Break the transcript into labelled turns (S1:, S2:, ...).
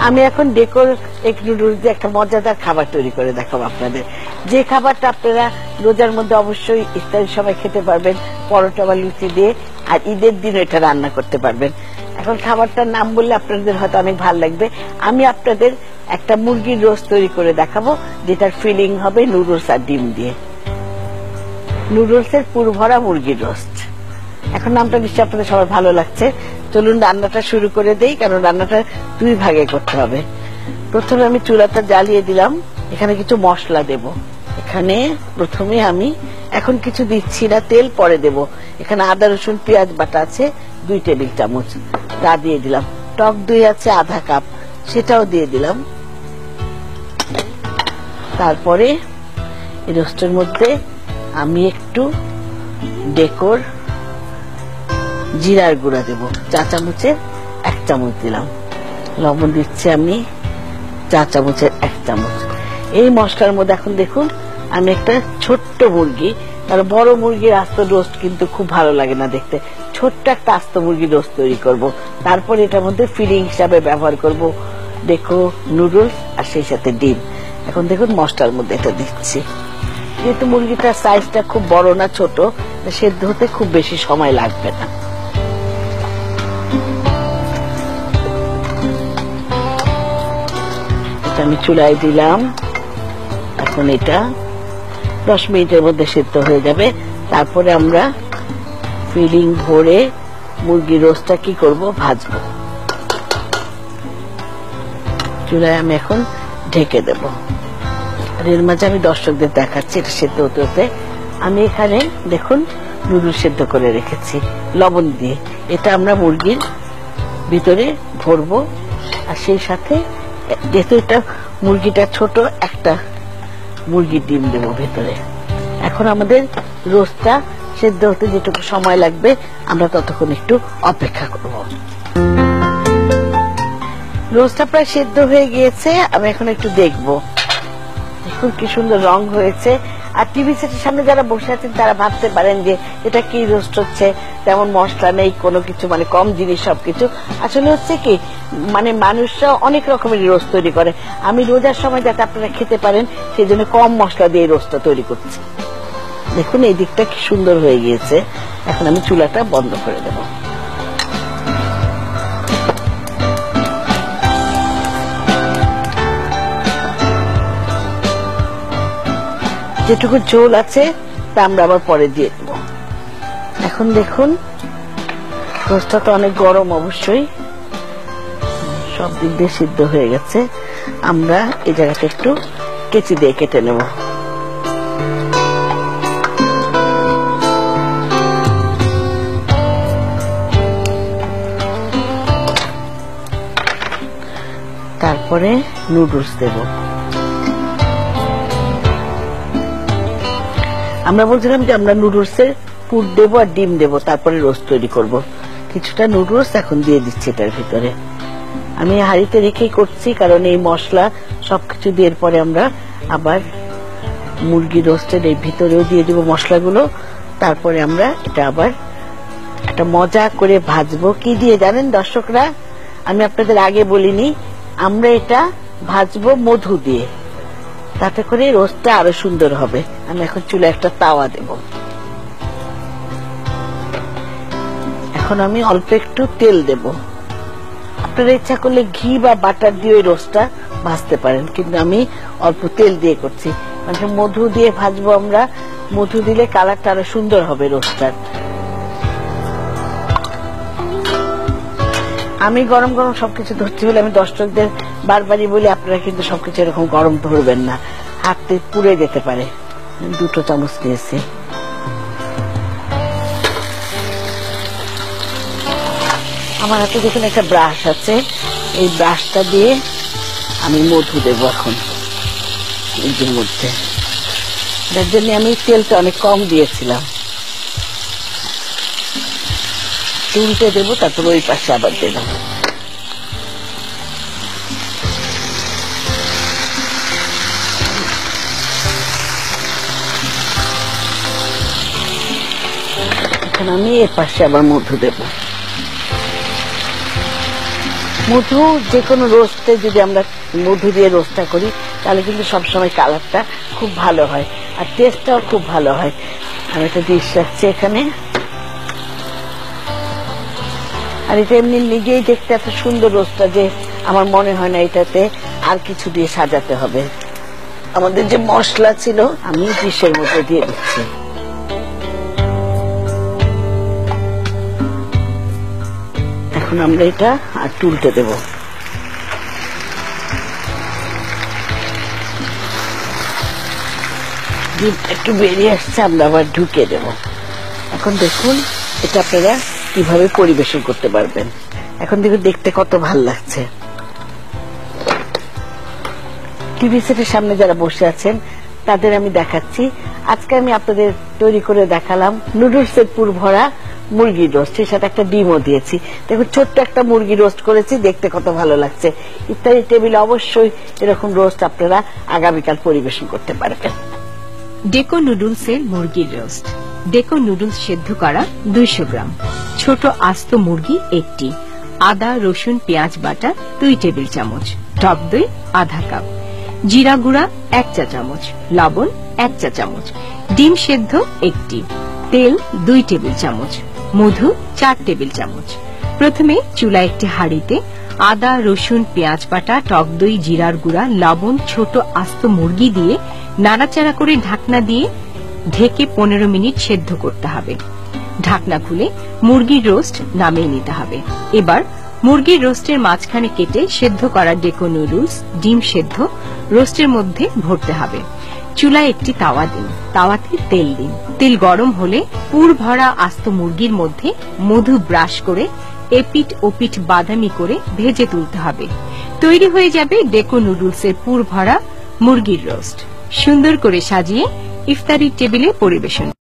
S1: আমি এখন decor egg noodles দিয়ে একটা মজাদার খাবার তৈরি করে দেখাবো আপনাদের, যে খাবারটা আপনারা রোজার মধ্যে অবশ্যই ইফতারের সময় খেতে পারবেন পরোটা বা লুচি দিয়ে, আর ঈদের দিন এটা রান্না করতে পারবেন। এখন খাবারটার নাম বললে আপনাদের হয়তো অনেক ভালো লাগবে। আমি আপনাদের একটা মুরগির রোস্ট তৈরি করে দেখাবো, যেটার ফিলিং হবে নুডলস আর ডিম দিয়ে। নুডলসের পুরভরা মুরগির রোস্ট। এখন নামটা নিশ্চয়ই আপনাদের সবার ভালো লাগছে। চলুন রান্নাটা শুরু করে দেই, কারণ রান্নাটা 2 ভাগে করতে হবে। প্রথমে আমি চুলাটা জ্বালিয়ে দিলাম, এখানে কিছু মশলা দেব। এখানে প্রথমে আমি এখন কিছু দিচ্ছি না, তেল পরে দেব। এখানে আদা রসুন পেঁয়াজ বাটা আছে 2 টেবিল চামচ, তা দিয়ে দিলাম। টক দই আছে আধা কাপ, সেটাও দিয়ে দিলাম। তারপরে এই রোস্টের মধ্যে আমি একটু ডেকোর জিরার গুঁড়া দেব, চা চামচের 1 চামচ দিলাম। লবণ দিচ্ছি আমি চা চামচের 1 চামচ। এই মশলার মধ্যে এখন দেখুন আমি একটা ছোট্ট মুরগি, কারণ বড় মুরগির আস্ত রোস্ট কিন্তু খুব ভালো লাগে না দেখতে, ছোট্ট একটা আস্ত মুরগির রোস্ট তৈরি করব। তারপর এটার মধ্যে ফিলিং হিসাবে ব্যবহার করব ডেকো নুডলস আর সেই সাথে ডিম। এখন দেখুন মশলার মধ্যে এটা দিচ্ছি। যেহেতু মুরগিটার সাইজটা খুব বড় না ছোট, সেদ্ধ হতে খুব বেশি সময় লাগবে না। আমি চুলায় দিলাম, এখন এটা 10 মিনিটের মধ্যে সেদ্ধ হয়ে যাবে। তারপরে আমরা ফিলিং ভরে মুরগির রোস্টটা কি করব, ভাজবো। চুলায় আমি এখন ঢেকে দেব। আর এর মাঝে আমি দর্শকদের দেখাচ্ছি এটা সেদ্ধ হতে হতে। আমি এখানে দেখুন নুডলস সেদ্ধ করে রেখেছি লবণ দিয়ে, এটা আমরা মুরগির ভিতরে ভরবো। আর সেই সাথে যেহেতু এটা মুরগিটা ছোট, একটা মুরগির ডিম দেবো ভেতরে। এখন আমাদের রোস্টটা সেদ্ধ হতে যেটুকু সময় লাগবে আমরা ততক্ষণ একটু অপেক্ষা করব। রোস্টটা প্রায় সেদ্ধ হয়ে গিয়েছে, আমি এখন একটু দেখবো। দেখুন কি সুন্দর রং হয়েছে। আর টিভি সেটের সামনে যারা বসে আছেন তারা ভাবতে পারেন যে এটা কি রোস্ট হচ্ছে, তেমন মশলা নেই কোনো কিছু, মানে কম জিনিস সবকিছু। আসলে হচ্ছে কি, মানে মানুষরা অনেক রকমের রোস্ট তৈরি করে। আমি রোজার সময় যাতে আপনারা খেতে পারেন সেই জন্য কম মশলা দিয়ে রোস্টটা তৈরি করছি। দেখুন এই দিকটা কি সুন্দর হয়ে গিয়েছে। এখন আমি চুলাটা বন্ধ করে দেব। যেটুকু ঝোল আছে তা আমরা আবার পরে দিয়ে দেব। এখন দেখুন রোস্টটা তো অনেক গরম, অবশ্যই সব দিক দিয়ে সিদ্ধ হয়ে গেছে। আমরা এই জায়গাটা একটু কেচি দিয়ে কেটে নেব। তারপরে নুডলস দেব। আমরা বলছিলাম যে আমরা নুডলসের পুর দেবো আর ডিম দেবো, তারপরে রোস্ট তৈরি করব। কিছুটা নুডলস এখন দিয়ে দিচ্ছি এটার ভিতরে। আমি হাঁড়িতে রেখেই করছি, কারণ এই মশলা সবকিছু দিয়ে পরে আমরা আবার মুরগি রোস্টের এই ভিতরেও দিয়ে দিব মশলাগুলো। তারপরে আমরা এটা আবার একটা মজা করে ভাজবো। কি দিয়ে জানেন দর্শকরা, আমি আপনাদের আগে বলিনি, আমরা এটা ভাজবো মধু দিয়ে, তাতে করে রোস্টটা আরো সুন্দর হবে। আমি এখন চুলে একটা তাওয়া দেব। এখন আমি অল্প একটু তেল দেব। আপনারা ইচ্ছা করলে ঘি বা বাটার দিয়ে ওই রোস্টটা ভাজতে পারেন, কিন্তু আমি অল্প তেল দিয়ে করছি। মানে মধু দিয়ে ভাজবো আমরা, মধু দিলে কালারটা আরো সুন্দর হবে রোস্টটার। আমি গরম গরম সবকিছু ধরছি বলে আমি দর্শকদের বারবারই বলি আপনারা কিন্তু সবকিছু এরকম গরম ধরবেন না, হাতে পুড়ে যেতে পারে। 2 চামচ নিয়েছি। আমার হাতে দেখুন একটা ব্রাশ আছে, এই ব্রাশটা দিয়ে আমি মধু দেবো এখন এর মধ্যে। যার জন্য আমি তেলটা অনেক কম দিয়েছিলাম। উল্টে দেবো, তারপর ওই পাশে আবার দিলাম। এখন আমি এর পাশে আবার মধু দেব। মধু যে কোনো রোস্টে যদি আমরা মধু দিয়ে রোস্টটা করি তাহলে কিন্তু সবসময় কালারটা খুব ভালো হয় আর টেস্টটাও খুব ভালো হয়। আমি একটা ডিশ রাখছি এখানে। আর এটা এমনি নিজেই দেখতে এত সুন্দর রোস্টটা যে আমার মনে হয় না এটাতে আর কিছু দিয়ে সাজাতে হবে। আমাদের যে মশলা ছিল আমি ডিশের মধ্যে দিয়ে দিচ্ছি। এখন আমরা এটা আর তুলতে দেব। ডিম একটু বেরিয়ে আসছে, আমরা আবার ঢুকে দেব। এখন দেখুন এটা আপনারা কিভাবে পরিবেশন করতে পারবেন। এখন দেখুন দেখতে কত ভালো লাগছে। টিভি সেটের সামনে যারা বসে আছেন তাদের আমি দেখাচ্ছি, আজকে আমি আপনাদের তৈরি করে দেখালাম নুডলসের পুর ভরা মুরগির রোস্ট, এর সাথে একটা ডিমও দিয়েছি। দেখুন ছোট্ট একটা মুরগি রোস্ট করেছি, দেখতে কত ভালো লাগছে। ইফতারি টেবিলে অবশ্যই এরকম রোস্ট আপনারা আগামীকাল পরিবেশন করতে পারবেন।
S2: ডেকো নুডলসের মুরগির রোস্ট। ডেকো নুডলস সেদ্ধ করা 200 গ্রাম, ছোট আস্ত মুরগি 1টি, আদা রসুন পেঁয়াজ বাটা 2 টেবিল চামচ, টক দই আধা কাপ, জিরা গুঁড়া 1 চা চামচ, লবণ 1 চা চামচ, ডিম সেদ্ধ 1টি, তেল 2 টেবিল চামচ, মধু 4 টেবিল চামচ। প্রথমে চুলায় একটি হাঁড়িতে আদা রসুন পেঁয়াজ বাটা টক দই জিরার গুঁড়া লবণ ছোট আস্ত মুরগি দিয়ে নাড়াচাড়া করে ঢাকনা দিয়ে ঢেকে 15 মিনিট সেদ্ধ করতে হবে। ঢাকনা খুলে মুরগির রোস্ট নামিয়ে নিতে হবে। এবার মুরগির রোস্টের মাঝখানে কেটে সেদ্ধ করা ডেকো নুডলস ডিম সেদ্ধ রোস্টের মধ্যে ভরতে হবে। চুলায় একটি তাওয়া দিন, তাওয়াতে তেল দিন। তেল গরম হলে পুর ভরা আস্ত মুরগির মধ্যে মধু ব্রাশ করে এপিঠ ওপিঠ বাদামি করে ভেজে তুলতে হবে। তৈরি হয়ে যাবে ডেকো নুডলসের পুর ভরা মুরগির রোস্ট। সুন্দর করে সাজিয়ে ইফতারির টেবিলে পরিবেশন।